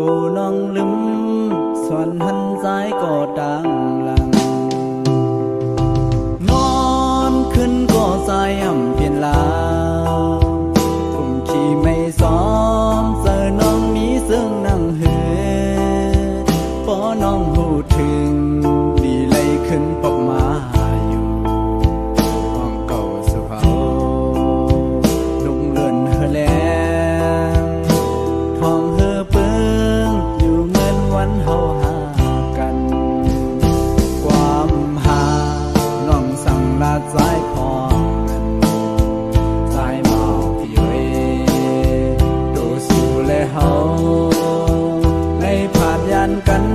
กูน้องลืมส่วนหันซ้ายก็ดังหลังนอนขึ้นก็ใจอ่ำเปลี่ยนลาวกุมขี่ไม่ซ้อมเจอน้องมีซึ่งนั่งเหือพอน้องหูถึงดีเลยขึ้นปกมาอยู่ห้องเก่าสุเขาลุงเลื่อนเฮแลงทองเฮเปิงอยู่เหมือนวันเฮาหากันความหาน้องสั่งลาดสายพอสายเมาพี่เวดูสู่และเฮาได้ผ่านยันกัน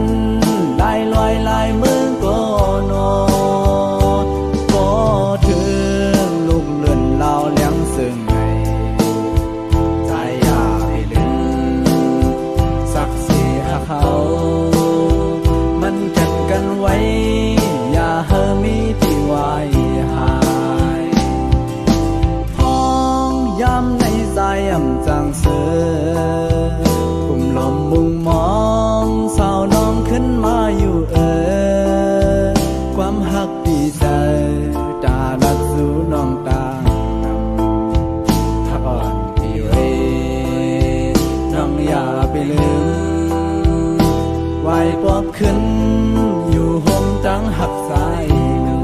ได้ลอยลายมือก็โนก็ถึงลูกเลื่อนเล่าเลี้ยงซึ่งไงใจอยากให้ลืมสักสีหาเขามันจัดกันไว้อย่าเฮอมีที่ไว้หายท้องย้ำในใจอ่ำจางเสือกลุ่มลมมุงมองสาวน้องขึ้นมาอยู่ความหักดีใจตาดัดสู่น้องตานำถ้าอ่อนที่เวน้องอย่าไปลืมไหวปอบขึ้นอยู่ห่มจังหักสายลู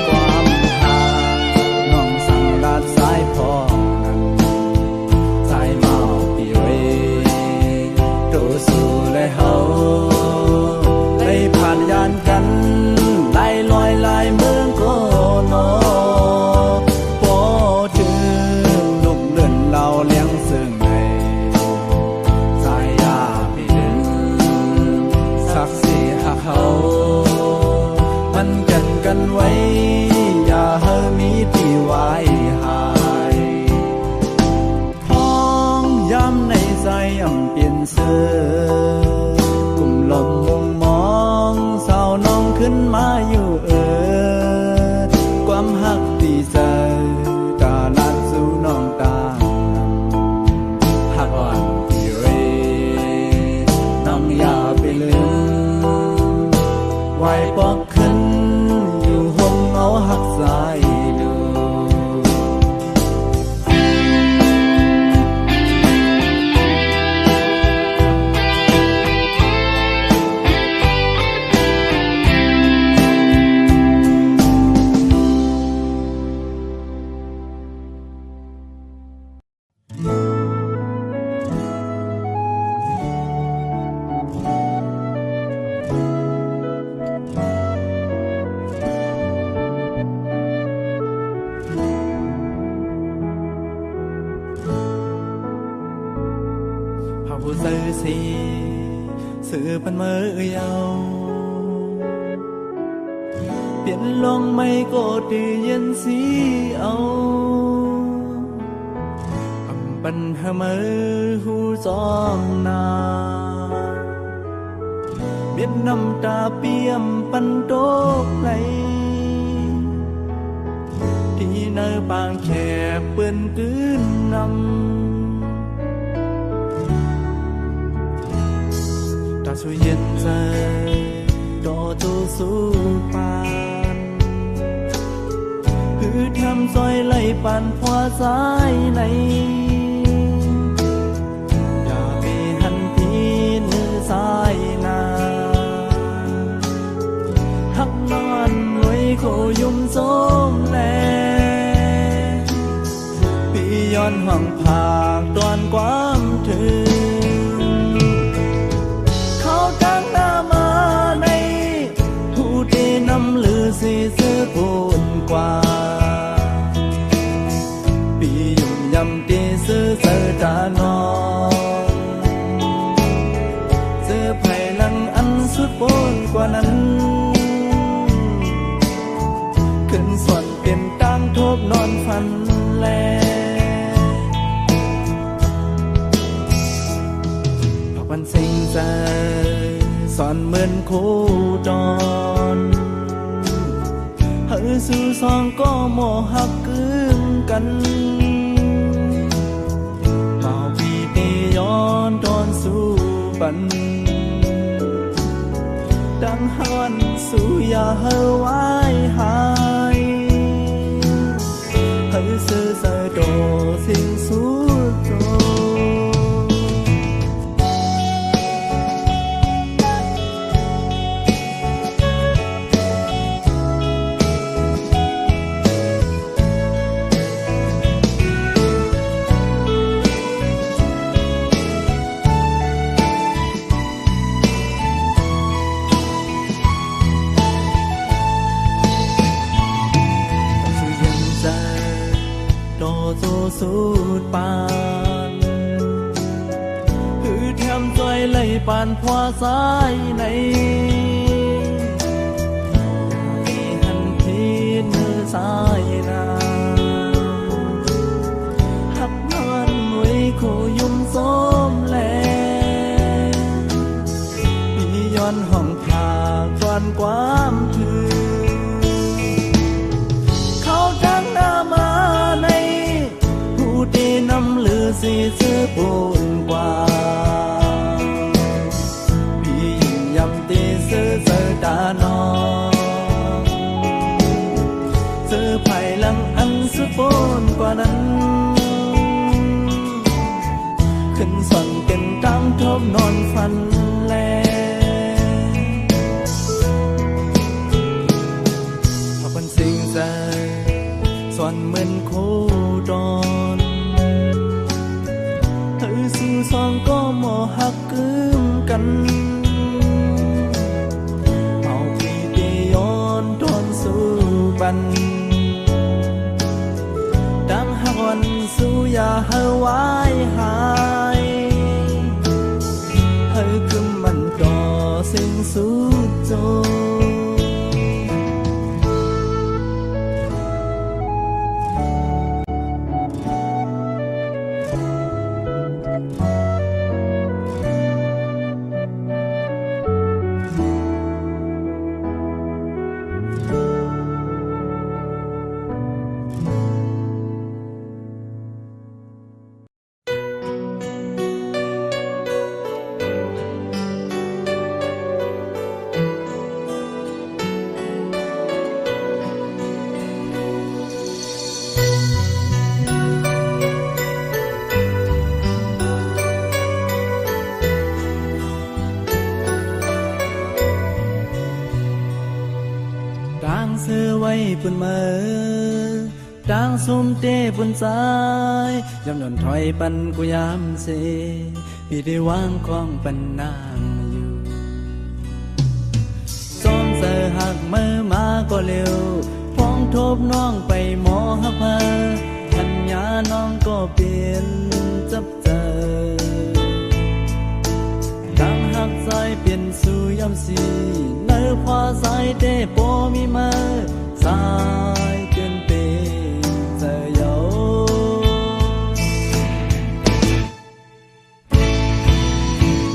ความหาน้องสั่งลาดสายพอนั้นสายเมาปีเวดูสู่และเฮาได้ผ่านยานกันได้ลอยลายเมืองก็โนพอถึงลูกเลื่อนเล่าเลี้ยงซึ่งในสายยาไปดึงสักสีหาเขามันกันไว้อย่าเฮอมีที่ไว้หายท้องย้ำในใจอ่ำเปลี่ยนเสื้อกลุ่มลมมุงมองสาวน้องขึ้นมาอยู่ความหักดีใจตาลัดสู่น้องตาหักอ่อนพี่เวน้องอย่าไปลืมไหวปอกขึ้นอยู่ห่มเงาหักสายดู ผู้ซื้อสีซื้อเป็นมือยาวเปลี่ยนลงไม่ก็ดีเย็นสีเอาอำปันหามือหูจอมนาเบียดน้ำตาเปี่ยมปันโตกไหลที่เนื้อปางแขกเปื้อนกืนนำสุเย็นใจดอตูสู้ปานหือทำซอยไหลปานพวาสายในอย่าไปหันพีเนื้อสายนาหักนอนไว้โคยุ่มส้มแลพี่ย้อนห่วงผากตอนความถึงตั้งหน้ามาในผู้ที่นำลือสีซื้อพูนกว่าปียุ่มยำตีซื้อเสือตานองซื้อไผ่ลังอันสุดโปนกว่านั้นขึ้น ส่วนเป็นตั้งทบนอนฝันแลพักวันสิ่งใจสอนเหมือนโคจรเฮ้ยสู่สองก็โมหักกึ่งกันเป่าปีเตย้อนตอนสู่ปันดังฮอนสู่อย่าเฮาไว้หายเฮ้ยซื้อใส่โดสิ่งสู้โจสูดปานคือแถมใจไหลปานพวาสายในที่หันทีมือสายนาหักมันไว้โคยุ่มส้มแลมีย้อนห้องผาก่อนความถือเขาจังหน้ามาในตีน้ำลือสีเสื้อปูนกว่าพี่ยิ่งยำตีเสื้อเสื้อตานองเสื้อไผ่ลังอันสุดปูนกว่านั้นขึ้นสั่งเป็นตั้งทบนอนฝันแลพอเป็นสิ่งใจส่วนเหมือนโคดอนสู่สองก็โมหักกึ่งกันเมาปีเตย้อนทนสู่บันดังหักวันสู่อย่าเฮาไว้หายเฮาคือมันต่อสิ่งสู่โจซื้อไว้ปุ่นเมื่อดังซุ่มเต้ปุ่นสายยำหย่อนถอยปันกูยามเสพี่ได้วางของปันนางอยู่ซ้อมเสือหักมือมาก็เร็วพ้องทบน้องไปหมอหักพาทัญญาน้องก็เปลี่ยนจับเจอดังหักใจเปลี่ยนสู่ยำสีเนื้อพอสายเต้โปมีมาสายเกินเปเจอเยา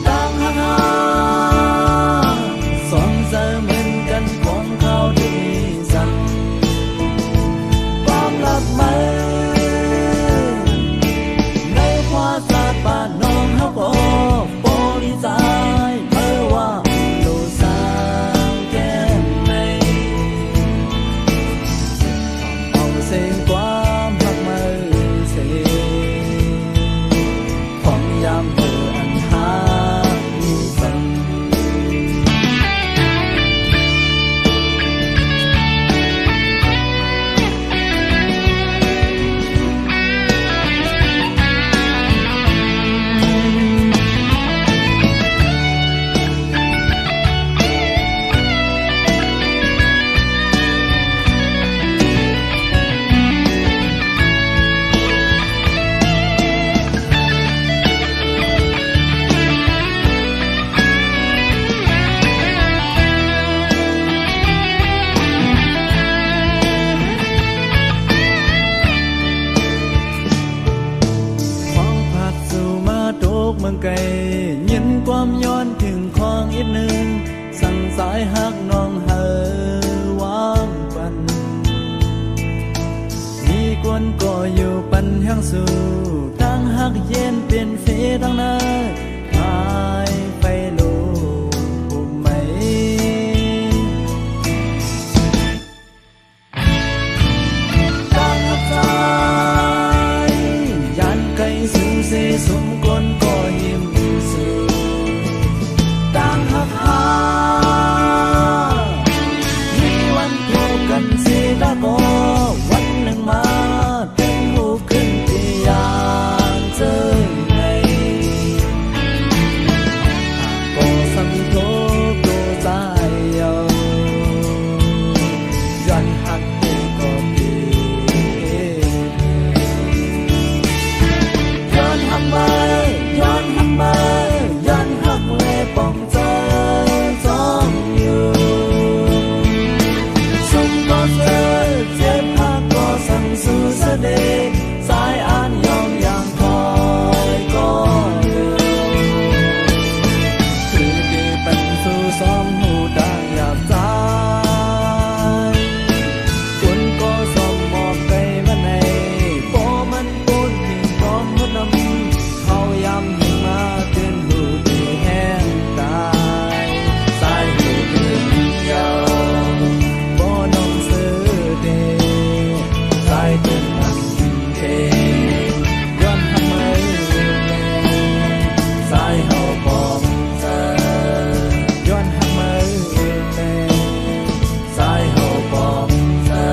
ดังหักสองเจอเหมือนกันของเขาดีสั่งความลับมือในพอสาดบ้านน้องหักโปมีสายเมื่อว่าดูสางแก้มใน ไกลยินความย้อนถึงของอีกหนึ่งสั่งสายหักน้องเฮอวางปันมีกวนก็อยู่ปันแห่งสู่ตั้งหักเย็นเป็นเฟดังนาหายไปโลผมไหมตั้งหักใจยันไกลสู่เสสมกลก็ยิ้มสู่ตั้งหักหามีวันพบกันเสียดาก็วันหนึ่งมาถึงหูขึ้นที่ยานเจอในก็สังโทก็ใจเอาย้อนหักเองก็ดีย้อนหักมาย้อนหักมาย้อนหักเลยป้องใจจ้องอยู่สมก็เจอเจ็บหักก็สั่งสู่เสด็จสายอ่านยองอย่างคอยก็เดินคือดีเป็นสู่สองหูดังหยาบใจคุณก็สมมอบไปวันไหนพอมันปูนถึงพร้อมหัวนำเขายำให้มาเตือนหูดีแห้งตายสายหูดึงยาวบ่น้องซื้อเดสายเดินทางเทย้อนทำไมสายเฮาปองเจอย้อนทำไมสายเฮาปองเจอ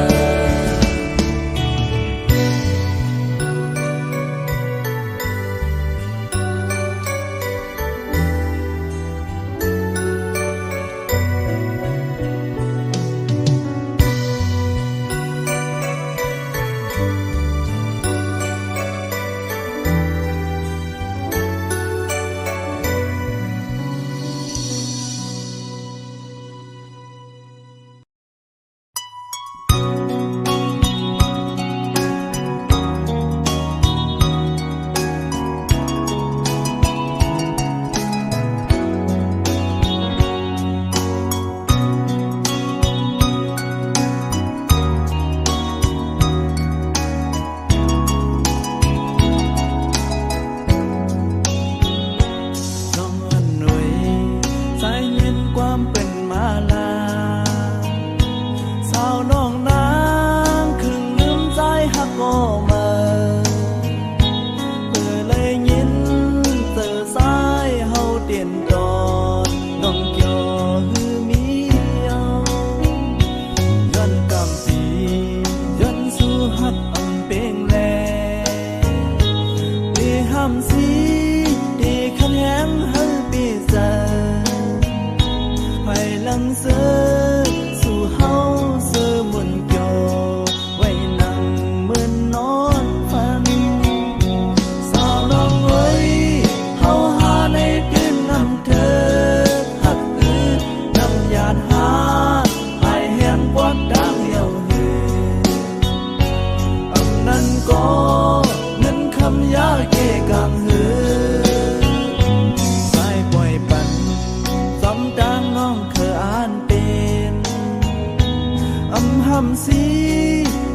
สี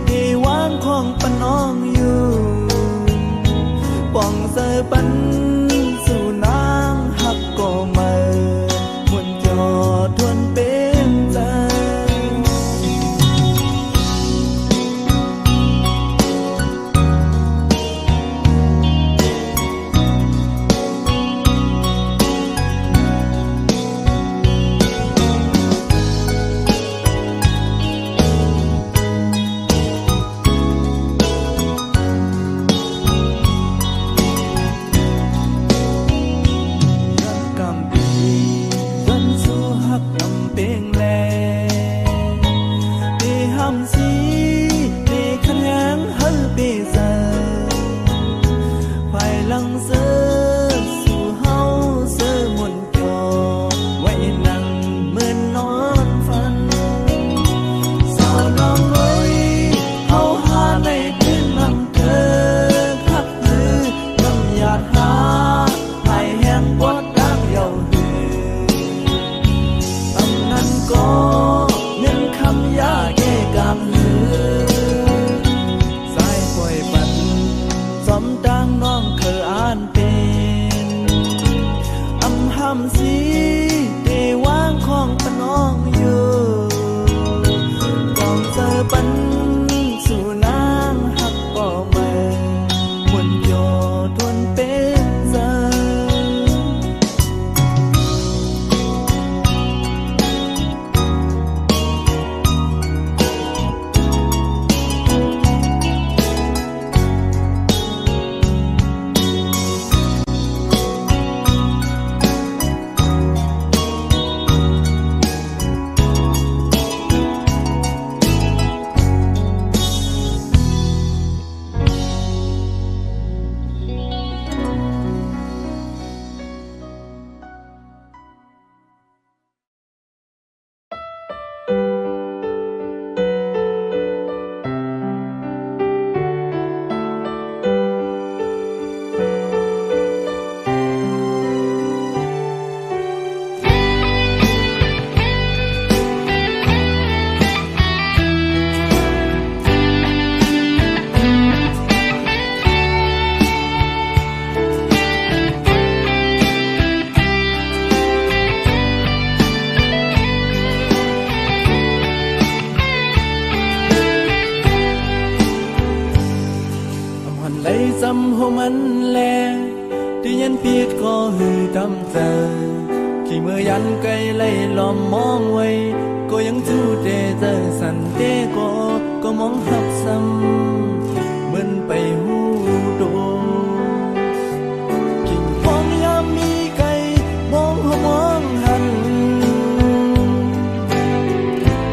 ที่วางของปนองอยู่ป่องเสอปันสู่นางหักก็มาหมุนจอทวนเป็นใจใ ปันสู่นางหักบ่เมื่อมวนโยทวนเป็นเจอจำหัวมันแลที่ยันเพียดก็หือทำใจขี่เมื่อยันไกลไล่ล้อมมองไว้ก็ยังจู้เตเจอสันเตก็มองหับซ้ำเหมือนไปหูโดกิ่งพองยามมีไก่มองหัวมองหัน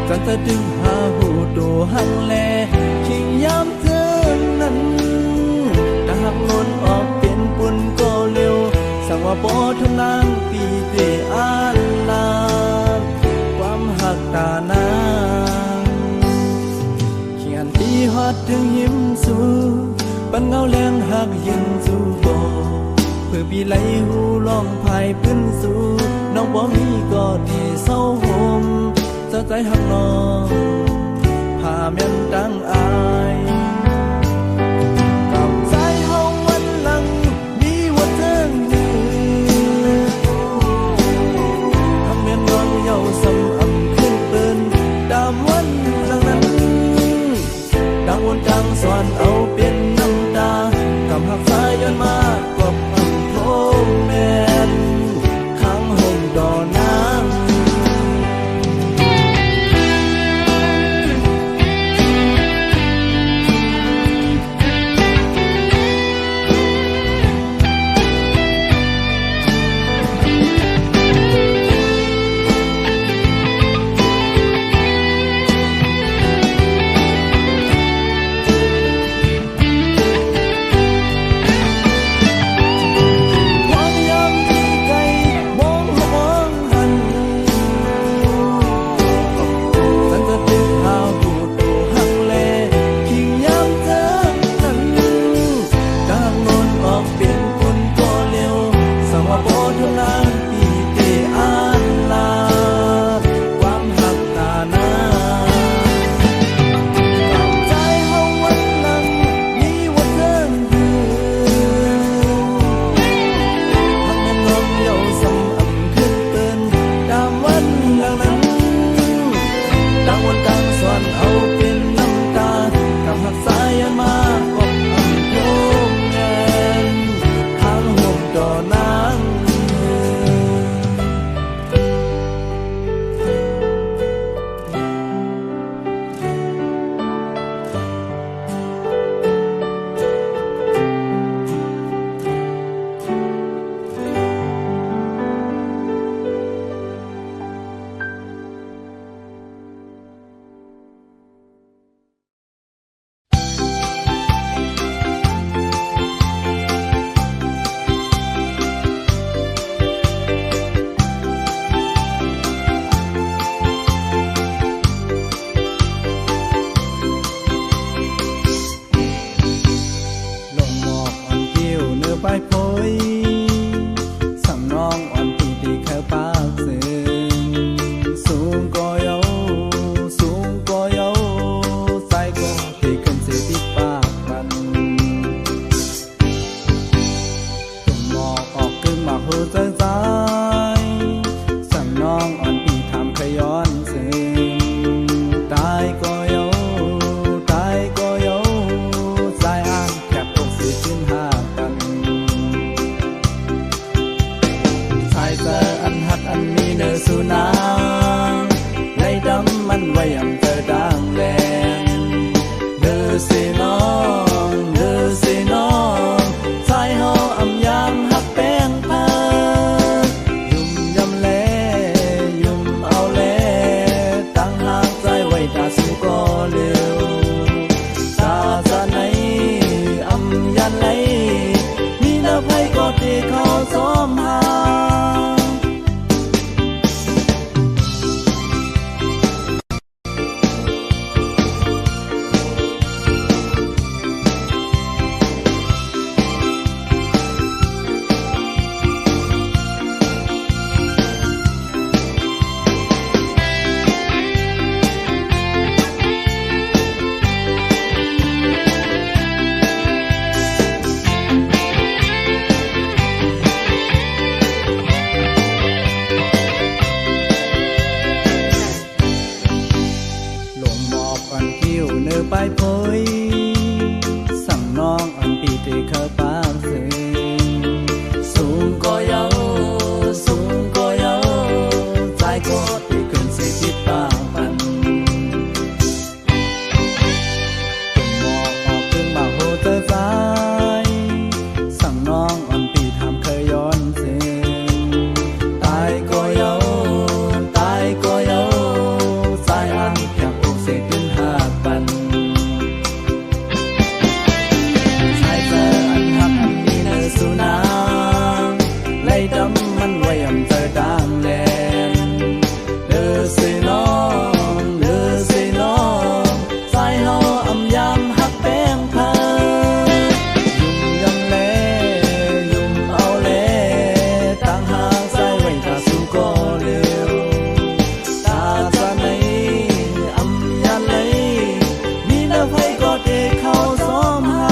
จันทร์ดึงหาหูโดหังแลกิ่งยามเธอนั้นหักหล่นออกเป็นปุ่นก็เร็วสั่งว่าบ่ทำนางปีเตอ่านลาความหักตานางเขียนตีฮอดถึงยิ้มสู่ปันเงาแรงหักยินสู่บ่เพื่อปีไหลหูร้องพายพื้นสู่น้องบ่มีก็ที่เศร้าหมเจ้าใจหักน้องพาแม่นดังอายสำอำขึ้นเปิ้นดามวันหลังนั้นดังวนดังสอนเอาเป็นน้ำตากำหักสายย้อนมากว่าพังโทแม่นข้างห่มดอนาง อยู่เนื้อปลายโพยสั่งน้องอันปีที่เขาปากเสียสูงก็เยาสูงก็เยาใจก็ที่ขึ้นสิคิดปากปันหมอกออกขึ้นมาโหเตอสายสั่งน้องอันปีทำเคยย้อนเสียตายก็เยาตายก็เยาสายอันอยากอกเสียขึ้นหาปันชายเจออันหักอันมีเนื้อสุนางไล่ดำมันไว้ยำเจอดังแลนเดือสิน้องเดือสิน้องสายเฮาอำยำหักแป้งเพอยุ่มยำแลยุ่มเอาแลต่างหากสายไว้ถ้าสู้ก็เร็วตาจะไหนอำยาเลยมีเนื้อไผก็เทเข้าซ้อมหา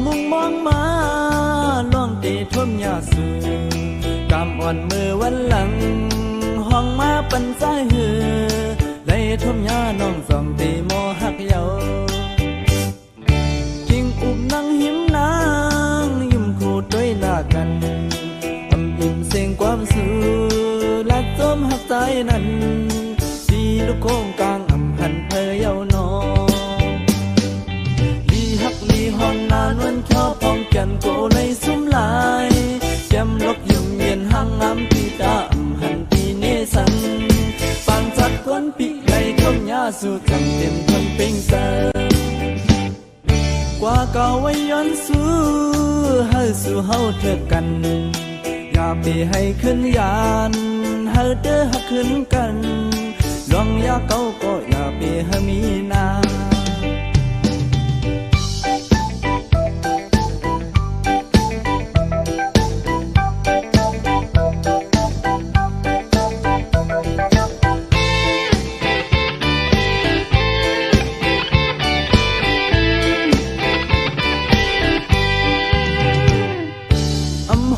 มุงมองมาล่องตีท่วมยาสูกำอ่อนมือวันหลังห้องมาปันสายหือได้ท่วมยาน้องสองตีโมหักเยากิ่งอุบนั่งหิมนางยิ้มคูดด้วยหน้ากันอำอิ่มเสียงความสู้และจมหักใจนั้นสีลูกโค้งกลางอำหันเพยเยานอหอนนานวันเข้าพองกันโกเลยสุ่มลายแก้มลกยุ่มเย็นห้างงามปีตาอำหันปีเนสันปานจัดคนปีไก่ข้มยาสู่จำเต็มทนเป็งเสกว่าเก่าไว้ย้อนสู้เฮาสู่เฮาเถิดกันอย่าไปให้ขึ้นยานเฮาเด้อหักขึ้นกันลองอย่าเก่าก็อย่าไปให้มีนา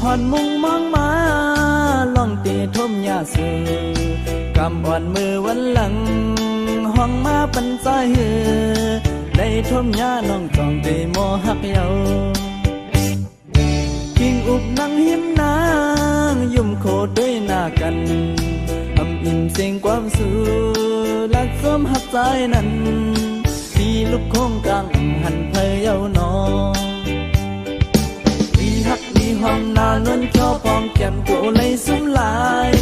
หอนมุงมองมาล่องตีท่มยาสูกำอ่อนมือวันหลังห้องมาปันใจหือได้ท่มยาน้องจองตีโมหักเยากิ่งอุบนั่งหิมนางยุ่มโคดด้วยหน้ากันอำอิ่มเสียงความสู้และสมหักใจนั้นที่ลูกโค้งกลางหันเพยเยานอห้องนานวนเข้าพองแก้มโกเลยสุ่มลาย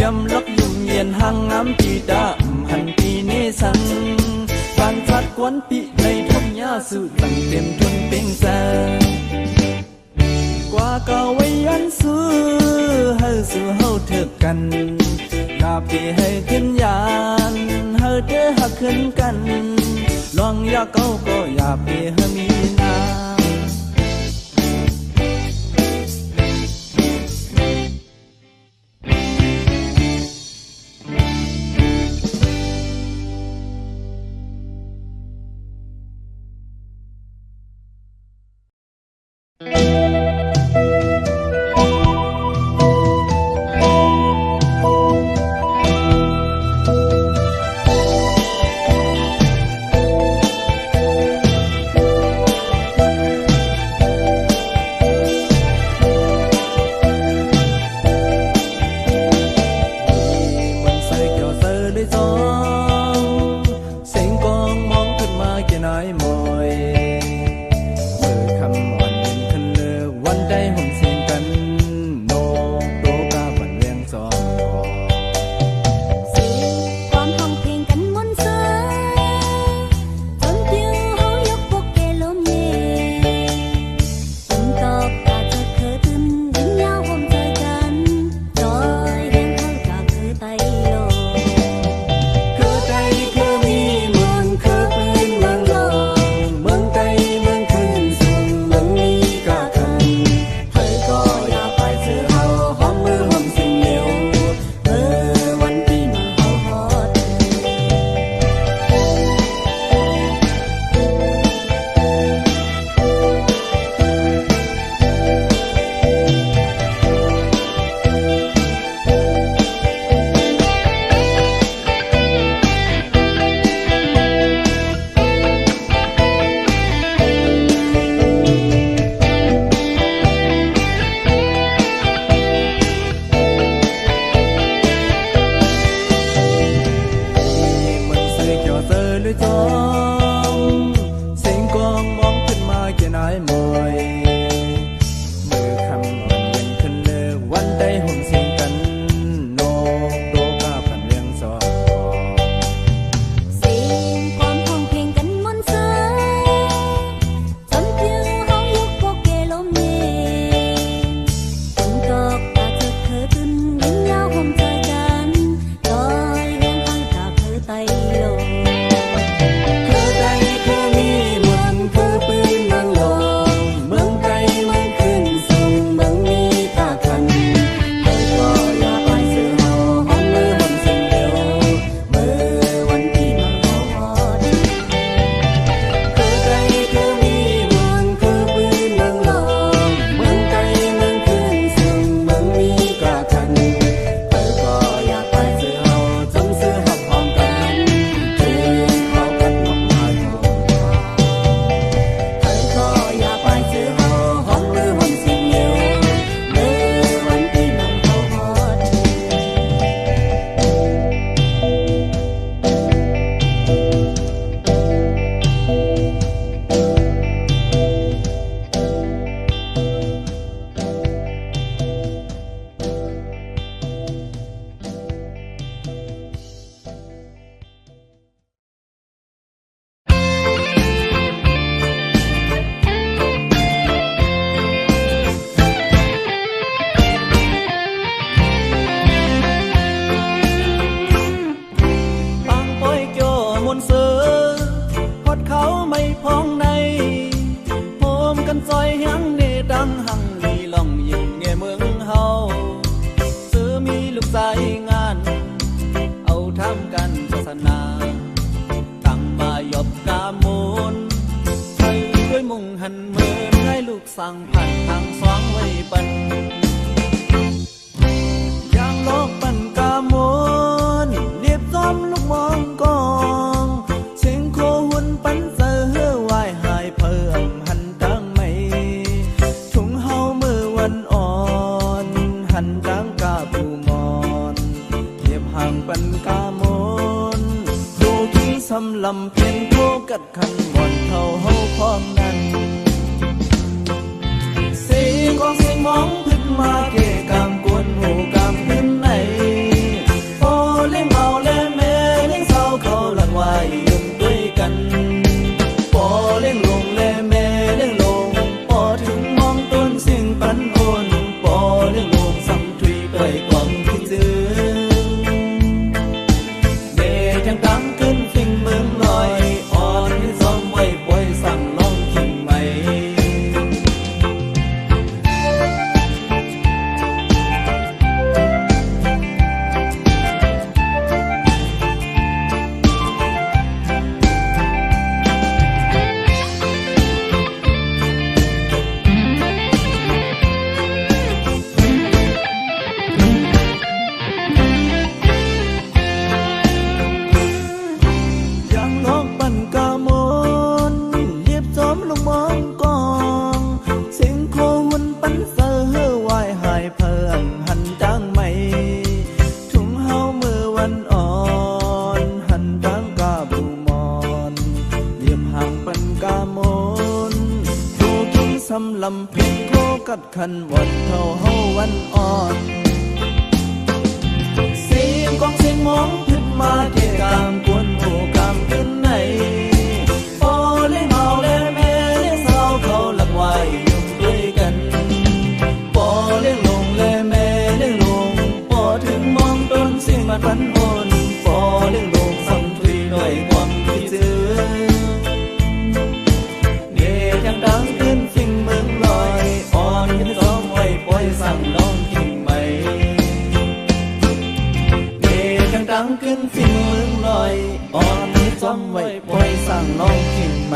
ยำลักยุ่มเย็นห่างงามปีดาหันปีเนสังบานชัดกวนปีในทุ่งหญ้าสู่ตั้งเต็มทนเป็งแสกว่าเก่าไว้ยันสู้เฮาสู่เฮาเถิดกันอย่าไปให้ขึ้นยานเฮาเด้อหักขึ้นกันลองอย่าเก่าก็อย่าไปให้มีนา ขันจางกาผู้มอนเหยียบห่างปันกามนดูกินสำลำเพียงโคกัดขันบ่อนเท่าเฮาพร้อมนั้นเสียงของเสียงมองพึ่งมาเกะกามกวนหูกามขึ้นไหนพอเล่งเมาเล่แม่เล่งเศร้าเขาหลักไว้ยืนด้วยกันพอเล่งลงเล่แม่เล่งลงพอถึงมองต้นเสียงปันโอนพอเล่งลงสัมถุยด้วยความคิดถึงเดยังดังขึ้นฟิงเมืองลอยอ่อนที่ซ้อมไว้ปล่อยสั่งลองคิงไหมยังน้องปั่นกามนเรียบซ้อมลงมองกองเสียงโควนปั่นเสือไหวหายเพิ่งหันจางไหมทุ่งเฮาเมื่อวันอ่อนหันจางกาบูมอนเรียบห่างปั่นกามนดูกินสำลำเพียงโคกัดขันวันเท่าเฮาวันอ่อนเสียงของเสียงมองพึ่งมาเกะกามกวนหูกามขึ้นไหนพอเล่งเมาเล่แม่เล่งเศร้าเขาหลักไว้ยุ่งด้วยกันพอเล่งลงเล่แม่เล่งลงพอถึงมองต้นเสียงมันพันโอนพอเล่งลงสัมถุยด้วยความคิดถึงเดยังดังขึ้นฟิงเมืองลอยอ่อนขึ้นซ้อมไว้ปล่อยสั่งลองกินไหมดังขึ้นฟินเมืองลอยอ่อนนี้ซ้อมไว้ปล่อยสั่งน้องคิงไหม